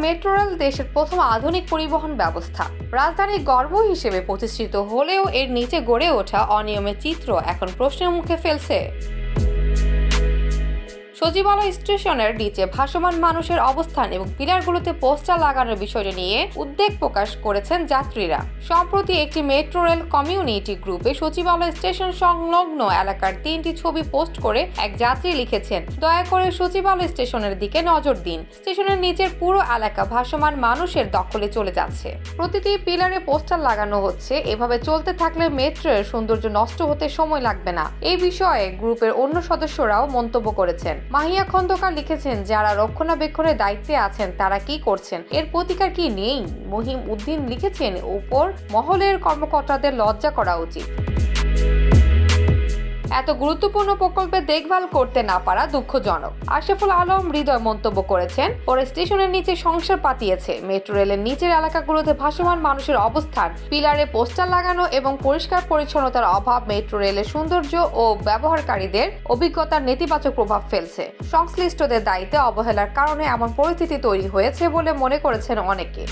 Metro rail দেশের প্রথম আধুনিক পরিবহন ব্যবস্থা। রাজধানীর গর্ব হিসেবে প্রতিষ্ঠিত হলেও এর নিচে গড়ে ওঠা অনিয়মের চিত্র এখন প্রশ্নের মুখে ফেলছে। সচিবালয় স্টেশনের নিচে ভাসমান মানুষের অবস্থান এবং পিলারগুলোতে পোস্টার লাগানোর বিষয়টি নিয়ে উদ্বেগ প্রকাশ করেছেন যাত্রীরা। সম্প্রতি একটি মেট্রো রেল কমিউনিটি গ্রুপে সচিবালয় স্টেশন সংলগ্ন এলাকার 3টি ছবি পোস্ট করে এক যাত্রী লিখেছেন, দয়া করে সচিবালয় স্টেশনের দিকে নজর দিন। স্টেশনের নিচের পুরো এলাকা ভাসমান মানুষের দখলে চলে যাচ্ছে। প্রতিটি পিলারে পোস্টার লাগানো হচ্ছে। এভাবে চলতে থাকলে মেট্রোর সৌন্দর্য নষ্ট হতে সময় লাগবে না। এই বিষয়ে গ্রুপের অন্য সদস্যরাও মন্তব্য করেছেন। মাহিয়া খন্দকার লিখেছেন, যারা রক্ষণাবেক্ষণের দায়িত্বে আছেন তারা কি করছেন, এর প্রতিকার কি নেই? মহিম উদ্দিন লিখেছেন, উপর মহলের কর্মকর্তাদের লজ্জা করা উচিত। এত গুরুত্বপূর্ণ প্রকল্পে দেখভাল করতে না পারা দুঃখজনক। আশরাফুল আলম হৃদয় মন্তব্য করেছেন, পরে স্টেশনের নিচে সংসার পাতিয়েছে। মেট্রো রেলের নিচের এলাকাগুলোতে ভাসমান মানুষের অবস্থান, পিলারে পোস্টার লাগানো এবং পরিষ্কার পরিচ্ছন্নতার অভাব মেট্রো রেলের সৌন্দর্য ও ব্যবহারকারীদের অভিজ্ঞতার নেতিবাচক প্রভাব ফেলছে। সংশ্লিষ্টদের দায়িত্বে অবহেলার কারণে এমন পরিস্থিতি তৈরি হয়েছে বলে মনে করেছেন অনেকে।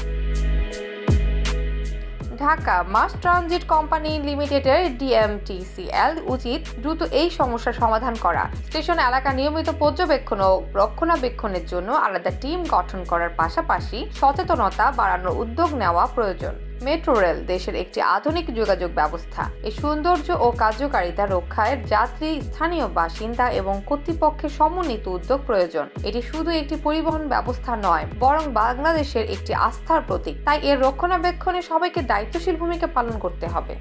ঢাকা মাস ট্রানজিট কোম্পানি লিমিটেডের DMTCL উচিত দ্রুত এই সমস্যার সমাধান করা। স্টেশন এলাকা নিয়মিত পর্যবেক্ষণ ও রক্ষণাবেক্ষণের জন্য আলাদা টিম গঠন করার পাশাপাশি সচেতনতা বাড়ানোর উদ্যোগ নেওয়া প্রয়োজন। মেট্রো রেল দেশের একটি আধুনিক যোগাযোগ ব্যবস্থা। এই সৌন্দর্য ও কার্যকারিতা রক্ষায় যাত্রী, স্থানীয় বাসিন্দা এবং কর্তৃপক্ষের সমন্বিত উদ্যোগ প্রয়োজন। এটি শুধু একটি পরিবহন ব্যবস্থা নয়, বরং বাংলাদেশের একটি আস্থার প্রতীক। তাই এর রক্ষণাবেক্ষণে সবাইকে দায়িত্বশীল ভূমিকা পালন করতে হবে।